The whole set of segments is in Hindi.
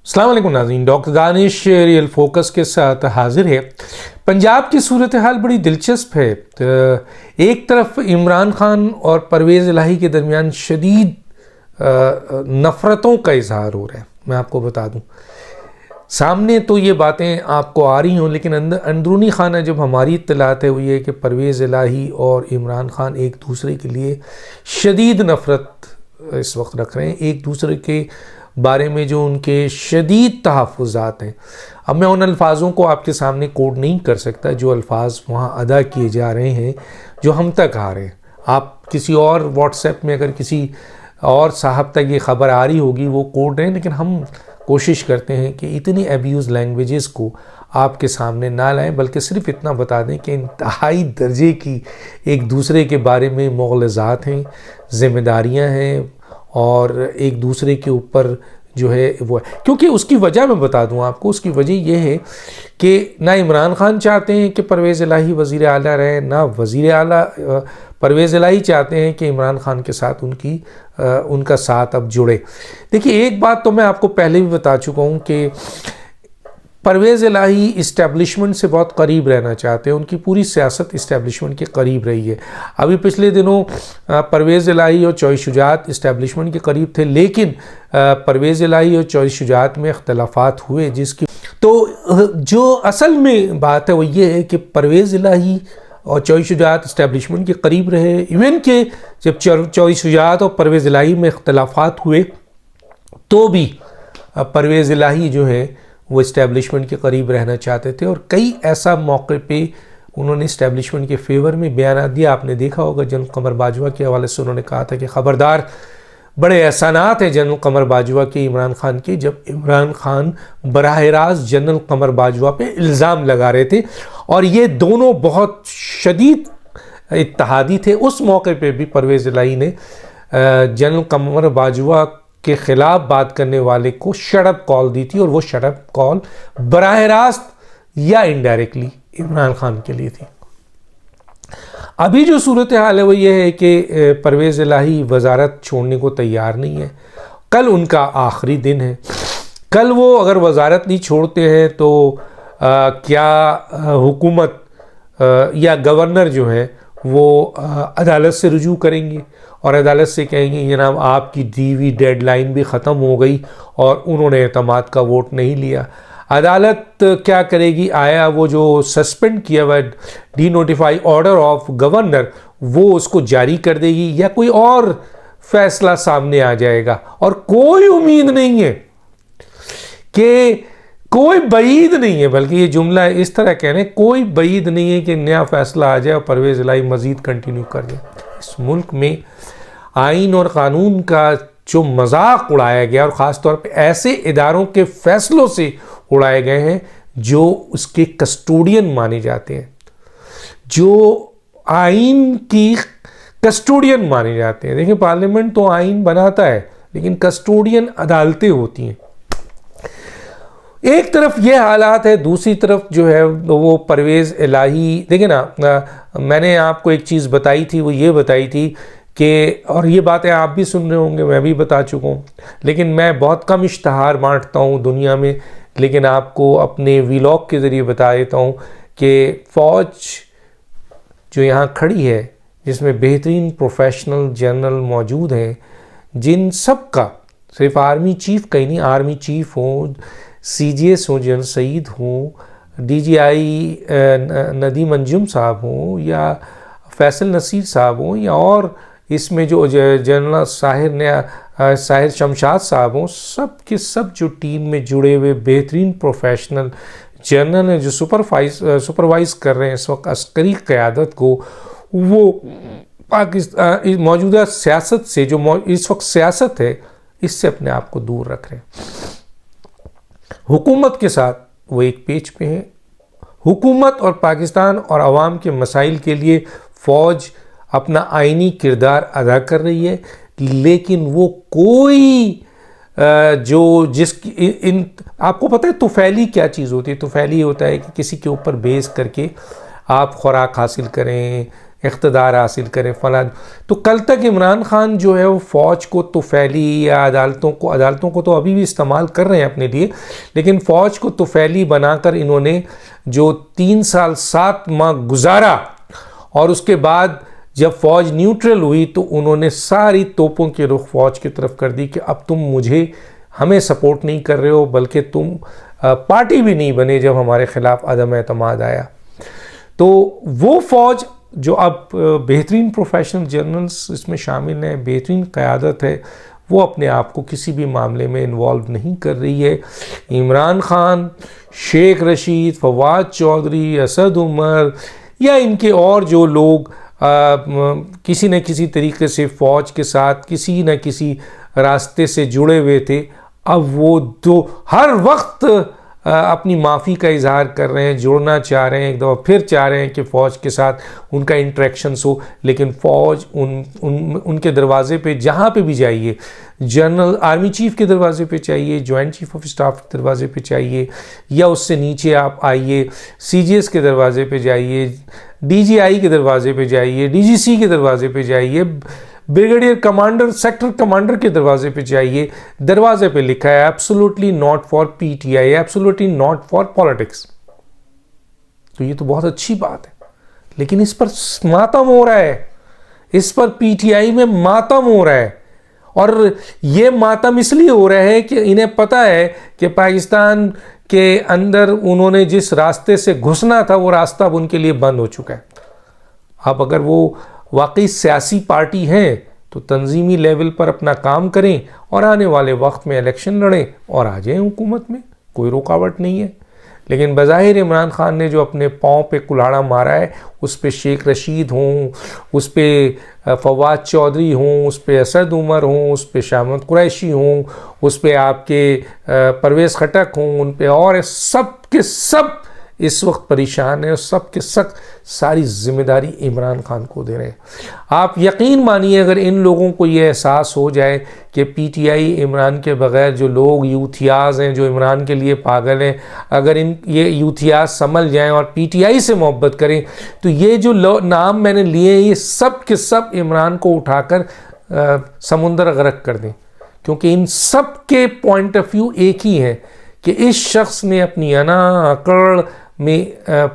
अस्सलाम वालेकुम नाज़रीन, डॉक्टर दानिश रियल फोकस के साथ हाजिर है। पंजाब की सूरत हाल बड़ी दिलचस्प है। तो एक तरफ इमरान खान और परवेज़ इलाही के दरमियान शदीद नफ़रतों का इजहार हो रहा है। मैं आपको बता दूं, सामने तो ये बातें आपको आ रही हों, लेकिन अंदरूनी खाना जब हमारी इत्तलात है वो ये कि परवेज़ इलाही और इमरान खान एक दूसरे के लिए शदीद नफ़रत इस वक्त रख रहे हैं, एक दूसरे के बारे में जो उनके शदीद तहफ़्फ़ुज़ात हैं। अब मैं उन अल्फाजों को आपके सामने कोड नहीं कर सकता जो अल्फाज वहाँ अदा किए जा रहे हैं, जो हम तक आ रहे हैं। आप किसी और व्हाट्सएप में अगर किसी और साहब तक ये ख़बर आ रही होगी वो कोड रहे हैं, लेकिन हम कोशिश करते हैं कि इतनी अब्यूज़ लैंग्वेजेस को आपके सामने ना लाएं, बल्कि सिर्फ इतना बता दें कि इंतहाई दर्जे की एक दूसरे के बारे में मुग़लज़ात हैं, ज़िम्मेदारियाँ हैं और एक दूसरे के ऊपर जो है वो है। क्योंकि उसकी वजह मैं बता दूं आपको, उसकी वजह यह है कि ना इमरान खान चाहते हैं कि परवेज़ इलाही वज़ीर आला रहे, ना वज़ीर आला परवेज़ इलाही चाहते हैं कि इमरान खान के साथ उनका साथ अब जुड़े। देखिए, एक बात तो मैं आपको पहले भी बता चुका हूँ कि परवेज़ इलाही इस्टेब्लिशमेंट से बहुत करीब रहना चाहते हैं। उनकी पूरी सियासत इस्टेब्लिशमेंट के करीब रही है। अभी पिछले दिनों परवेज़ इलाही और चौधरी शुजात इस्टेब्लिशमेंट के करीब थे, लेकिन परवेज़ इलाही और चौधरी शुजात में इख्तलाफात हुए, जिसकी तो जो असल में बात है वो ये है कि परवेज़ इलाही और चौधरी शुजात इस्टेब्लिशमेंट के करीब रहे। इवन के जब चौधरी शुजात और परवेज़ इलाही में इख्तलाफात हुए तो भी परवेज़ इलाही जो है वो इस्टेब्लिशमेंट के करीब रहना चाहते थे, और कई ऐसा मौके पे उन्होंने इस्टेब्लिशमेंट के फेवर में बयान दिया। आपने देखा होगा जनरल कमर बाजवा के हवाले से उन्होंने कहा था कि ख़बरदार, बड़े एहसानात हैं जनरल कमर बाजवा के इमरान खान के, जब इमरान खान बराह रास्त जनरल कमर बाजवा पे इल्ज़ाम लगा रहे थे, और ये दोनों बहुत शदीद इत्तेहादी थे। उस मौके पर भी परवेज़ इलाही ने जनरल कमर बाजवा के ख़िलाफ़ बात करने वाले को शट कॉल दी थी, और वो शट कॉल बराह रास्त या इनडायरेक्टली इमरान खान के लिए थी। अभी जो सूरत हाल है वो ये है कि परवेज़ इलाही वजारत छोड़ने को तैयार नहीं है। कल उनका आखिरी दिन है। कल वो अगर वजारत नहीं छोड़ते हैं तो क्या हुकूमत या गवर्नर जो है वो अदालत से रुजू करेंगे और अदालत से कहेंगे जनाब आपकी दी हुई डेडलाइन भी ख़त्म हो गई और उन्होंने एतमाद का वोट नहीं लिया। अदालत क्या करेगी? आया वो जो सस्पेंड किया हुआ D notify order of governor वो उसको जारी कर देगी, या कोई और फैसला सामने आ जाएगा। और कोई उम्मीद नहीं है कि, कोई बईद नहीं है, बल्कि ये जुमला इस तरह कहने, कोई बईद नहीं है कि नया फैसला आ जाए और परवेज़ इलाही मज़ीद कंटिन्यू कर दे। इस मुल्क में आइन और क़ानून का जो मजाक उड़ाया गया, और ख़ास तौर पे ऐसे इदारों के फ़ैसलों से उड़ाए गए हैं जो उसके कस्टोडियन माने जाते हैं, जो आइन की कस्टोडियन माने जाते हैं। देखिए, पार्लियामेंट तो आइन बनाता है, लेकिन कस्टोडियन अदालतें होती हैं। एक तरफ ये हालात है, दूसरी तरफ जो है वो परवेज़ इलाही, देखिए ना, मैंने आपको एक चीज़ बताई थी, वो ये बताई थी कि, और ये बातें आप भी सुन रहे होंगे, मैं भी बता चुका हूँ, लेकिन मैं बहुत कम इश्तहार बांटता हूँ दुनिया में, लेकिन आपको अपने व्लॉग के ज़रिए बता देता हूँ कि फ़ौज जो यहाँ खड़ी है, जिसमें बेहतरीन प्रोफेशनल जनरल मौजूद हैं, जिन सब का, सिर्फ आर्मी चीफ़ का ही नहीं, आर्मी चीफ़ हो, CGS हो, जनरल सईद हो, DGI नदीम अंजुम साहब हो, या फैसल नसीर साहब हो, या और इसमें जो जनरल साहिर शमशाद साहब हों, सब के सब जो टीम में जुड़े हुए बेहतरीन प्रोफेशनल जनरल हैं, जो सुपरवाइज़ कर रहे हैं इस वक्त अस्करी क़यादत को, वो पाकिस्तान मौजूदा सियासत से, जो इस वक्त सियासत है, इससे अपने आप को दूर रख रहे हैं। हुकूमत के साथ वो एक पेज पे हैं। हुकूमत और पाकिस्तान और अवाम के मसाइल के लिए फ़ौज अपना आइनी किरदार अदा कर रही है, लेकिन वो कोई आपको पता है तुफ़ैली क्या चीज़ होती है? तुफ़ैली होता है कि किसी के ऊपर बेस करके आप खुराक हासिल करें, इक़्तिदार हासिल करें फला। तो कल तक इमरान खान जो है वो फ़ौज को तुफ़ैली या अदालतों को तो अभी भी इस्तेमाल कर रहे हैं अपने लिए, लेकिन फ़ौज को तुफ़ैली बनाकर इन्होंने जो 3 साल 7 माह गुजारा और उसके बाद जब फ़ौज न्यूट्रल हुई तो उन्होंने सारी तोपों के रुख फ़ौज की तरफ कर दी कि अब तुम हमें सपोर्ट नहीं कर रहे हो, बल्कि तुम पार्टी भी नहीं बने जब हमारे ख़िलाफ़ अदम एतमाद आया। तो वो फ़ौज जो अब बेहतरीन प्रोफेशनल जनरल्स इसमें शामिल हैं, बेहतरीन क़यादत है, वो अपने आप को किसी भी मामले में इन्वॉल्व नहीं कर रही है। इमरान खान, शेख रशीद, फवाद चौधरी, असद उमर या इनके और जो लोग किसी न किसी तरीके से फ़ौज के साथ किसी न किसी रास्ते से जुड़े हुए थे, अब वो तो हर वक्त अपनी माफ़ी का इजहार कर रहे हैं, जुड़ना चाह रहे हैं, एक दफ़ा फिर चाह रहे हैं कि फ़ौज के साथ उनका इंटरेक्शंस हो, लेकिन फ़ौज उनके दरवाज़े पे जहाँ पे भी जाइए, जनरल आर्मी चीफ़ के दरवाज़े पे चाहिए, जॉइंट चीफ ऑफ स्टाफ के दरवाज़े पे चाहिए, या उससे नीचे आप आइए CGS के दरवाज़े पे जाइए, DGI के दरवाज़े पे जाइए, DGC के दरवाज़े पे जाइए, ब्रिगेडियर कमांडर, सेक्टर कमांडर के दरवाजे पे जाइए, दरवाजे पे लिखा है absolutely not for PTI, absolutely not for politics. तो ये तो बहुत अच्छी बात है, लेकिन इस पर मातम हो रहा है, इस पर PTI में मातम हो रहा है। और ये मातम इसलिए हो रहा है कि इन्हें पता है कि पाकिस्तान के अंदर उन्होंने जिस रास्ते से घुसना था वो रास्ता अब उनके लिए बंद हो चुका है। अब अगर वो वाकई सियासी पार्टी हैं तो तंजीमी लेवल पर अपना काम करें और आने वाले वक्त में इलेक्शन लड़ें और आ जाएं हुकूमत में, कोई रुकावट नहीं है। लेकिन बज़ाहिर इमरान खान ने जो अपने पाँव पे कुल्हाड़ा मारा है, उस पे शेख रशीद हों, उस पे फवाद चौधरी हों, उस पे असद उमर हों, उस पे शाह महमूद कुरैशी हों, उस पे आपके परवेज़ खटक हों, उन पे और सब के सब इस वक्त परेशान है और सब के सब सारी जिम्मेदारी इमरान खान को दे रहे हैं। आप यकीन मानिए अगर इन लोगों को ये एहसास हो जाए कि PTI इमरान के बग़ैर जो लोग यूथियाज़ हैं, जो इमरान के लिए पागल हैं, अगर ये यूथियाज़ संभल जाएं और PTI से मोहब्बत करें तो ये जो नाम मैंने लिए हैं ये सब के सब इमरान को उठाकर समुंदर गर्क कर दें, क्योंकि इन सब के पॉइंट ऑफ व्यू एक ही है कि इस शख्स ने अपनी अना अकड़ में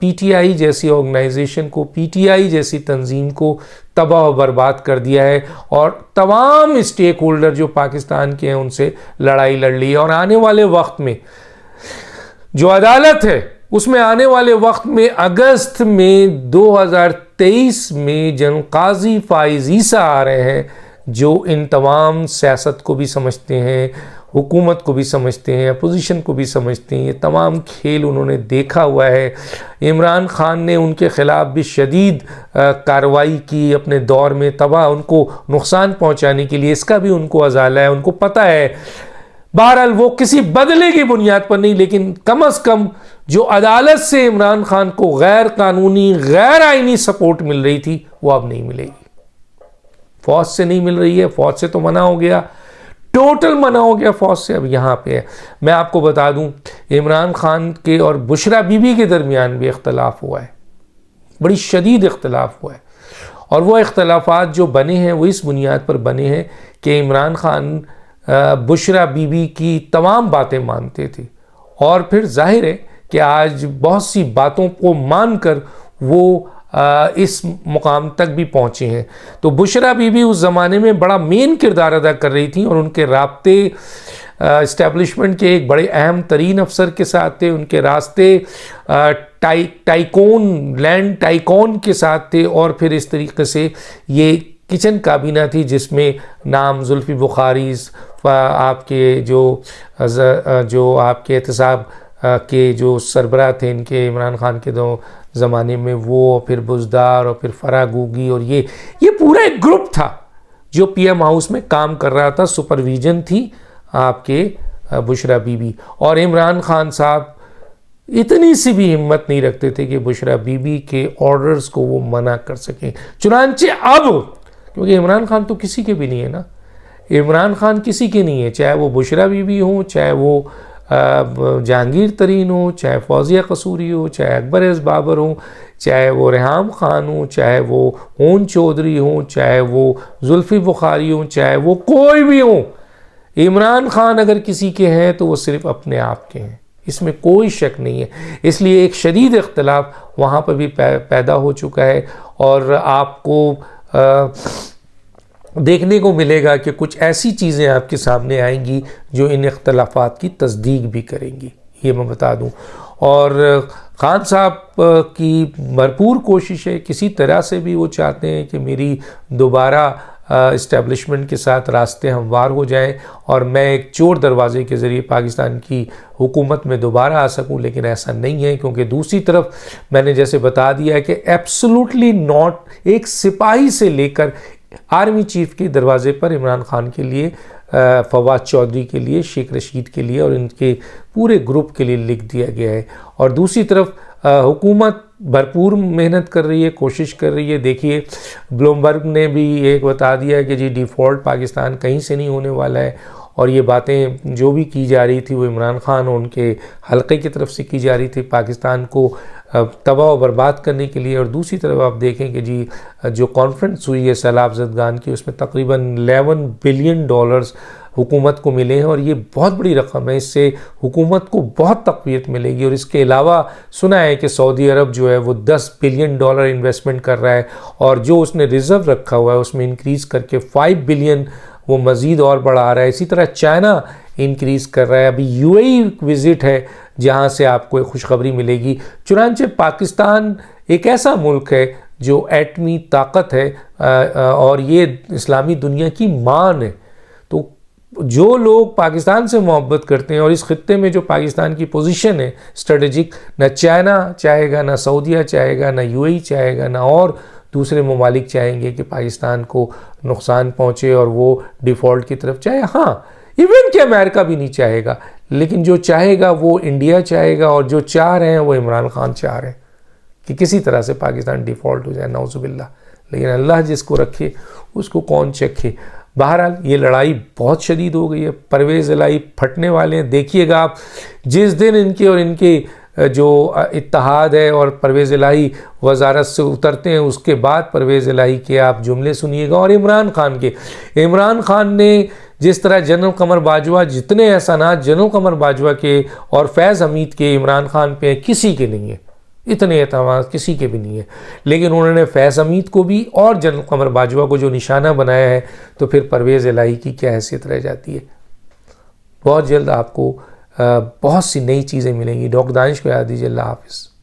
PTI जैसी ऑर्गेनाइजेशन को, PTI जैसी तंजीम को तबाह और बर्बाद कर दिया है और तमाम स्टेक होल्डर जो पाकिस्तान के हैं उनसे लड़ाई लड़ ली है। और आने वाले वक्त में जो अदालत है उसमें आने वाले वक्त में अगस्त में 2023 में जनरल काजी फाइज ईसा आ रहे हैं, जो इन तमाम सियासत को भी समझते हैं, हुकूमत को भी समझते हैं, अपोजिशन को भी समझते हैं, ये तमाम खेल उन्होंने देखा हुआ है। इमरान खान ने उनके ख़िलाफ़ भी शदीद कार्रवाई की अपने दौर में, तबाह उनको नुकसान पहुंचाने के लिए, इसका भी उनको अजाला है, उनको पता है। बहरहाल वो किसी बदले की बुनियाद पर नहीं, लेकिन कम अज़ कम जो अदालत से इमरान खान को गैर कानूनी गैर आइनी सपोर्ट मिल रही थी वो अब नहीं मिलेगी। फ़ौज से नहीं मिल रही है, फ़ौज से तो मना हो गया, टोटल मना हो गया फ़ौज से, अब यहाँ पे है। मैं आपको बता दूं इमरान खान के और बुशरा बीबी के दरमियान भी इख्तलाफ हुआ है, बड़ी शदीद इख्तलाफ हुआ है। और वो इख्तलाफात जो बने हैं वो इस बुनियाद पर बने हैं कि इमरान खान बुशरा बीबी की तमाम बातें मानते थे और फिर जाहिर है कि आज बहुत सी बातों को मानकर वो इस मुकाम तक भी पहुँचे हैं। तो बुशरा बीबी उस ज़माने में बड़ा मेन किरदार अदा कर रही थी और उनके राब्ते इस्टेब्लिशमेंट के एक बड़े अहम तरीन अफसर के साथ थे, उनके रास्ते टाइकोन लैंड टाइकोन के साथ थे। और फिर इस तरीके से ये किचन काबीना थी जिसमें नाम जुल्फी बुखारी, आपके जो आपके एहतसाब के जो सरबराह थे इनके इमरान खान के दो ज़माने में, वो फिर बुज़दार और फिर फरागूगी, और ये पूरा एक ग्रुप था जो PM हाउस में काम कर रहा था। सुपरविजन थी आपके बुशरा बीबी, और इमरान खान साहब इतनी सी भी हिम्मत नहीं रखते थे कि बुशरा बीबी के ऑर्डर्स को वो मना कर सकें। चुनांचे अब, क्योंकि इमरान खान तो किसी के भी नहीं है ना, इमरान खान किसी के नहीं है, चाहे वो बुशरा बीबी हो, चाहे वो जहांगीर तरीन हो, चाहे फौजिया कसूरी हो, चाहे अकबर एस बाबर हो, चाहे वो रेहाम खान हो, चाहे वो ओन चौधरी हो, चाहे वो जुल्फी बुखारी हो, चाहे वो कोई भी हो, इमरान खान अगर किसी के हैं तो वो सिर्फ अपने आप के हैं, इसमें कोई शक नहीं है। इसलिए एक शदीद इख्तलाफ वहाँ पर भी पैदा हो चुका है और आपको देखने को मिलेगा कि कुछ ऐसी चीज़ें आपके सामने आएंगी जो इन इख्तलाफात की तस्दीक भी करेंगी, ये मैं बता दूं। और खान साहब की भरपूर कोशिश है, किसी तरह से भी वो चाहते हैं कि मेरी दोबारा इस्टेब्लिशमेंट के साथ रास्ते हमवार हो जाएं और मैं एक चोर दरवाजे के ज़रिए पाकिस्तान की हुकूमत में दोबारा आ सकूं, लेकिन ऐसा नहीं है, क्योंकि दूसरी तरफ मैंने जैसे बता दिया है कि एब्सोल्युटली नॉट, एक सिपाही से लेकर आर्मी चीफ के दरवाजे पर इमरान खान के लिए, फवाद चौधरी के लिए, शेख रशीद के लिए और इनके पूरे ग्रुप के लिए लिख दिया गया है। और दूसरी तरफ हुकूमत भरपूर मेहनत कर रही है, कोशिश कर रही है। देखिए ब्लूमबर्ग ने भी एक बता दिया कि जी डिफ़ॉल्ट पाकिस्तान कहीं से नहीं होने वाला है, और ये बातें जो भी की जा रही थी वो इमरान खान और उनके हल्के की तरफ से की जा रही थी पाकिस्तान को तबाह और बर्बाद करने के लिए। और दूसरी तरफ आप देखें कि जी जो कॉन्फ्रेंस हुई है सैलाब ज़दगान की, उसमें तकरीबन $11 बिलियन हुकूमत को मिले हैं, और ये बहुत बड़ी रकम है। इससे हुकूमत को बहुत तक़वियत मिलेगी। और इसके अलावा सुना है कि सऊदी अरब जो है वो $10 बिलियन इन्वेस्टमेंट कर रहा है, और जो उसने रिज़र्व रखा हुआ है उसमें इंक्रीज़ करके 5 बिलियन वो मज़ीद और बढ़ा रहा है। इसी तरह चाइना इंक्रीज़ कर रहा है। अभी यूएई विज़िट है जहाँ से आपको एक खुशखबरी मिलेगी। चुनांचे पाकिस्तान एक ऐसा मुल्क है जो एटमी ताकत है और ये इस्लामी दुनिया की मान है। तो जो लोग पाकिस्तान से मोहब्बत करते हैं और इस खित्ते में जो पाकिस्तान की पोजीशन है स्ट्रेटेजिक, ना चाइना चाहेगा, ना सऊदीया चाहेगा, ना यूएई चाहेगा, ना और दूसरे ममालिक चाहेंगे कि पाकिस्तान को नुकसान पहुँचे और वो डिफ़ॉल्ट की तरफ चाहे। हाँ, इवन कि अमेरिका भी नहीं चाहेगा, लेकिन जो चाहेगा वो इंडिया चाहेगा, और जो चाह रहे हैं वो इमरान खान चाह रहे हैं कि किसी तरह से पाकिस्तान डिफ़ॉल्ट हो जाए, नाउज़ुबिल्लाह। लेकिन अल्लाह जिसको रखे उसको कौन चखे। बहरहाल ये लड़ाई बहुत शदीद हो गई है, परवेज़ इलाही फटने वाले हैं। देखिएगा आप, जिस दिन इनके और इनके जो इत्तेहाद है और परवेज़ इलाही वजारत से उतरते हैं, उसके बाद परवेज़ इलाही के आप जुमले सुनिएगा। और इमरान खान ने जिस तरह जनरल कमर बाजवा, जितने एहसानात जनरल कमर बाजवा के और फैज़ हमीद के इमरान खान पे किसी के नहीं है, इतने एतमाद किसी के भी नहीं है, लेकिन उन्होंने फैज़ हमीद को भी और जनरल कमर बाजवा को जो निशाना बनाया है, तो फिर परवेज़ इलाही की क्या हैसियत रह जाती है। बहुत जल्द आपको बहुत सी नई चीज़ें मिलेंगी। डॉक्टर दानिश को याद दीजिए। अल्लाह हाफ़िज़।